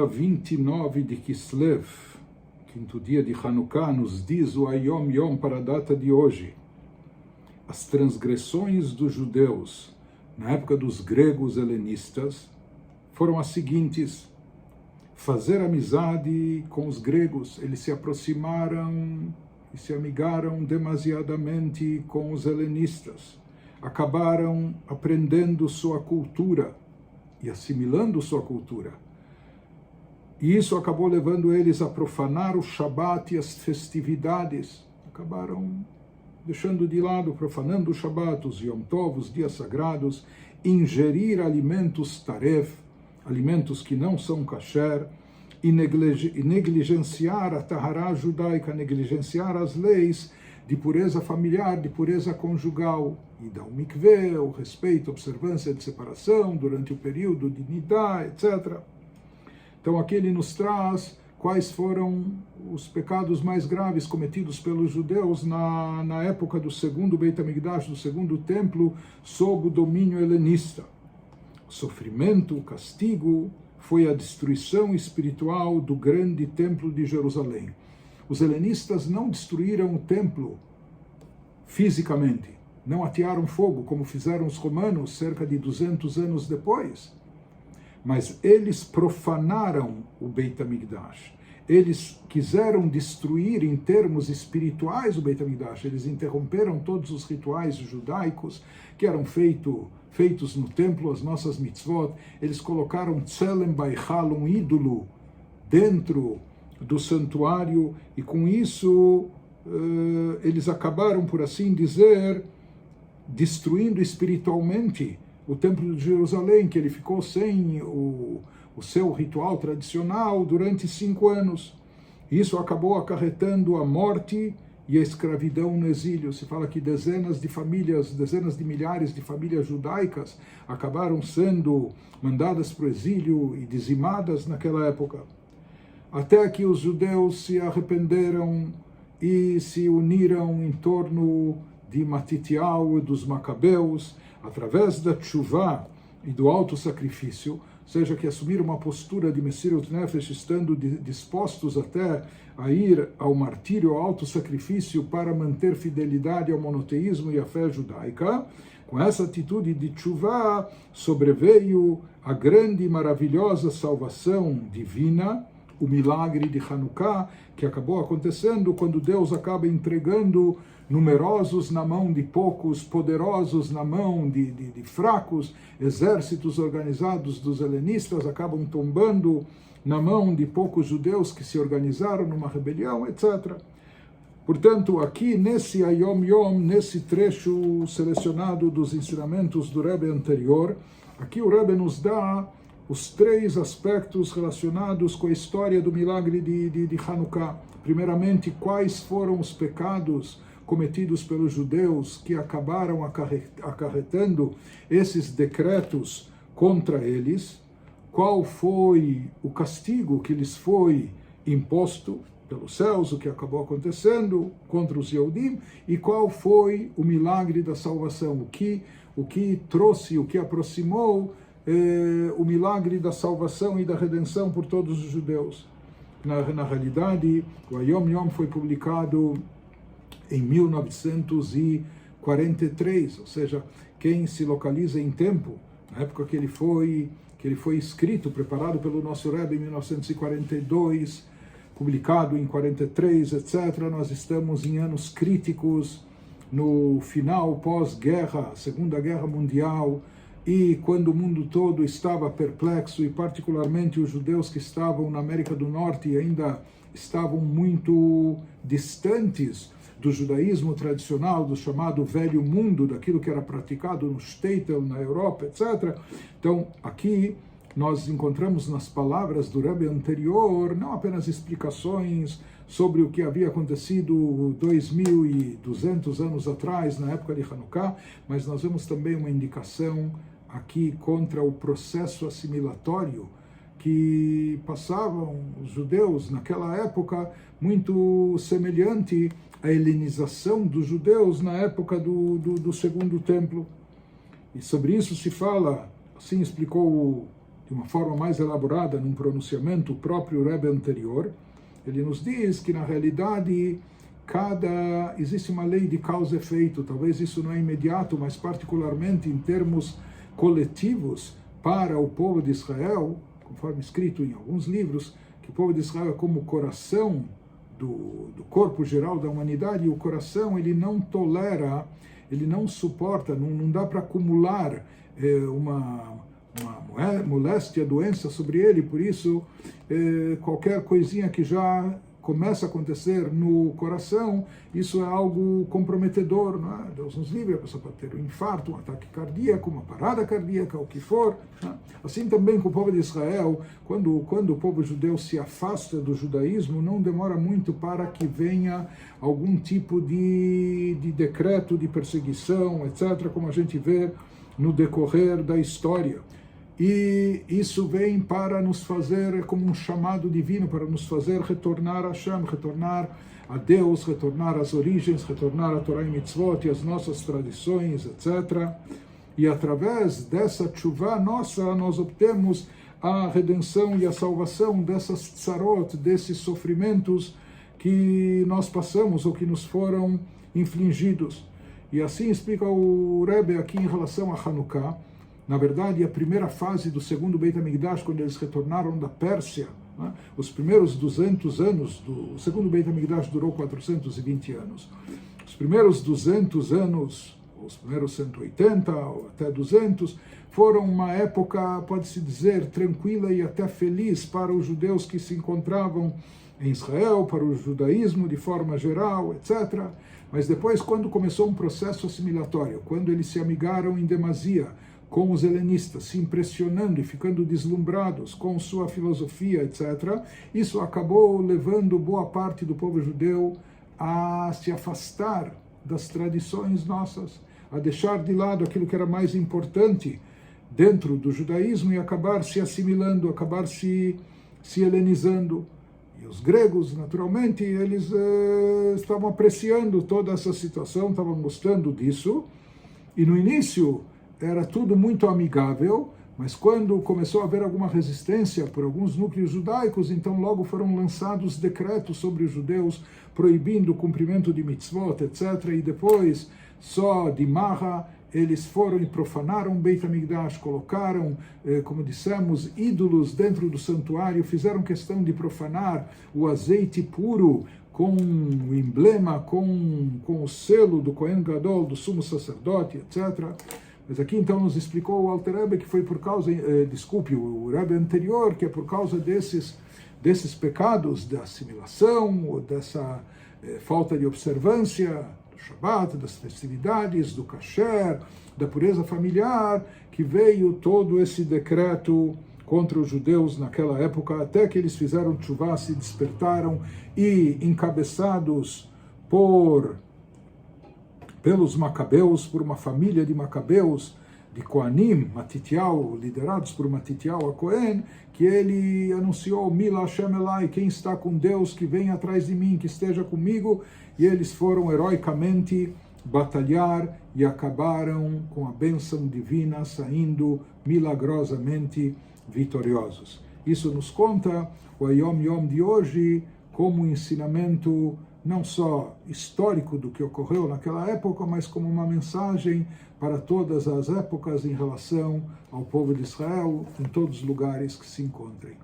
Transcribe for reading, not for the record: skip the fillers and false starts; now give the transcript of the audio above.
dia 29 de Kislev, quinto dia de Hanukkah, nos diz o Ayom Yom para a data de hoje. As transgressões dos judeus na época dos gregos helenistas foram as seguintes: fazer amizade com os gregos. Eles se aproximaram e se amigaram demasiadamente com os helenistas. Acabaram aprendendo sua cultura e assimilando sua cultura. E isso acabou levando eles a profanar o Shabat e as festividades. Acabaram deixando de lado, profanando o Shabat, os Yom Tov, os dias sagrados, ingerir alimentos taref, alimentos que não são kasher, e negligenciar a Tahará judaica, negligenciar as leis de pureza familiar, de pureza conjugal, e da mikveh, o respeito, a observância de separação durante o período de Nidá, etc. Então aqui ele nos traz quais foram os pecados mais graves cometidos pelos judeus na época do segundo Beit HaMikdash, do segundo templo, sob o domínio helenista. O sofrimento, o castigo, foi a destruição espiritual do grande templo de Jerusalém. Os helenistas não destruíram o templo fisicamente, não atearam fogo, como fizeram os romanos cerca de 200 anos depois. Mas eles profanaram o Beit HaMikdash. Eles quiseram destruir em termos espirituais o Beit HaMikdash. Eles interromperam todos os rituais judaicos que eram feitos no templo, as nossas mitzvot. Eles colocaram Tselem Baichal, um ídolo, dentro do santuário, e com isso eles acabaram, por assim dizer, destruindo espiritualmente o templo de Jerusalém, que ele ficou sem o seu ritual tradicional durante 5 anos. Isso acabou acarretando a morte e a escravidão no exílio. Se fala que dezenas de milhares de famílias judaicas acabaram sendo mandadas para o exílio e dizimadas naquela época. Até que os judeus se arrependeram e se uniram em torno de Matitial e dos Macabeus, através da tshuvá e do auto-sacrifício, ou seja, que assumiram uma postura de Messirut Nefesh, estando dispostos até a ir ao martírio, ao auto-sacrifício, para manter fidelidade ao monoteísmo e à fé judaica. Com essa atitude de tshuvá, sobreveio a grande e maravilhosa salvação divina, o milagre de Hanukkah, que acabou acontecendo quando Deus acaba entregando numerosos na mão de poucos, poderosos na mão de fracos, exércitos organizados dos helenistas acabam tombando na mão de poucos judeus que se organizaram numa rebelião, etc. Portanto, aqui nesse Ayom Yom, nesse trecho selecionado dos ensinamentos do Rebbe anterior, aqui o Rebbe nos dá os 3 aspectos relacionados com a história do milagre de Hanukkah. Primeiramente, quais foram os pecados cometidos pelos judeus que acabaram acarretando esses decretos contra eles, qual foi o castigo que lhes foi imposto pelos céus, o que acabou acontecendo contra os Yehudim, e qual foi o milagre da salvação, o que trouxe, o que aproximou o milagre da salvação e da redenção por todos os judeus. Na realidade, o Ayom Yom foi publicado em 1943, ou seja, quem se localiza em tempo, na época que ele foi escrito, preparado pelo nosso Rebbe em 1942, publicado em 43, etc. Nós estamos em anos críticos, no final pós-guerra, Segunda Guerra Mundial, e quando o mundo todo estava perplexo, e particularmente os judeus que estavam na América do Norte e ainda estavam muito distantes do judaísmo tradicional, do chamado Velho Mundo, daquilo que era praticado no Shtetl, na Europa, etc. Então, aqui nós encontramos nas palavras do Rebbe anterior não apenas explicações sobre o que havia acontecido 2.200 anos atrás, na época de Hanukkah, mas nós vemos também uma indicação aqui contra o processo assimilatório que passavam os judeus naquela época, muito semelhante à helenização dos judeus na época do Segundo Templo. E sobre isso se fala, assim explicou de uma forma mais elaborada, num pronunciamento, o próprio Rebbe anterior. Ele nos diz que, na realidade, existe uma lei de causa e efeito. Talvez isso não é imediato, mas particularmente em termos coletivos para o povo de Israel, conforme escrito em alguns livros, que o povo de Israel é como o coração do corpo geral da humanidade, e o coração ele não tolera, ele não suporta, não dá para acumular uma moléstia, doença sobre ele. Por isso, qualquer coisinha que já começa a acontecer no coração, isso é algo comprometedor, não é? Deus nos livre, a pessoa pode ter um infarto, um ataque cardíaco, uma parada cardíaca, o que for. Não é? Assim também com o povo de Israel, quando o povo judeu se afasta do judaísmo, não demora muito para que venha algum tipo de decreto de perseguição, etc., como a gente vê no decorrer da história. E isso vem para nos fazer como um chamado divino, para nos fazer retornar a Hashem, retornar a Deus, retornar às origens, retornar a Torá e Mitzvot e as nossas tradições, etc. E através dessa tshuva nossa, nós obtemos a redenção e a salvação dessas tzarot, desses sofrimentos que nós passamos ou que nos foram infligidos. E assim explica o Rebbe aqui em relação a Hanukkah. Na verdade, a primeira fase do segundo Beit HaMikdash, quando eles retornaram da Pérsia, né? Os primeiros 200 anos, o segundo Beit HaMikdash durou 420 anos. Os primeiros 200 anos, os primeiros 180 ou até 200, foram uma época, pode-se dizer, tranquila e até feliz para os judeus que se encontravam em Israel, para o judaísmo de forma geral, etc. Mas depois, quando começou um processo assimilatório, quando eles se amigaram em demasia com os helenistas, se impressionando e ficando deslumbrados com sua filosofia, etc., isso acabou levando boa parte do povo judeu a se afastar das tradições nossas, a deixar de lado aquilo que era mais importante dentro do judaísmo e acabar se assimilando, acabar se helenizando. E os gregos, naturalmente, eles estavam apreciando toda essa situação, estavam gostando disso, e no início era tudo muito amigável, mas quando começou a haver alguma resistência por alguns núcleos judaicos, então logo foram lançados decretos sobre os judeus, proibindo o cumprimento de mitzvot, etc. E depois, só de marra, eles foram e profanaram o Beit HaMikdash, colocaram, como dissemos, ídolos dentro do santuário, fizeram questão de profanar o azeite puro, com o emblema, com o selo do Kohen Gadol, do sumo sacerdote, etc. Mas aqui então nos explicou o Alter Rebbe que foi por causa, o Rebbe anterior, que é por causa desses pecados da assimilação, ou dessa falta de observância do Shabbat, das festividades, do kasher, da pureza familiar, que veio todo esse decreto contra os judeus naquela época, até que eles fizeram tshuvá, se despertaram e, encabeçados pelos Macabeus, por uma família de Macabeus, de Koanim, Matitial, liderados por Matitial a Cohen, que ele anunciou, Mila Hashem Elai, quem está com Deus, que vem atrás de mim, que esteja comigo, e eles foram heroicamente batalhar e acabaram com a bênção divina, saindo milagrosamente vitoriosos. Isso nos conta o Yom Yom de hoje como um ensinamento não só histórico do que ocorreu naquela época, mas como uma mensagem para todas as épocas em relação ao povo de Israel, em todos os lugares que se encontrem.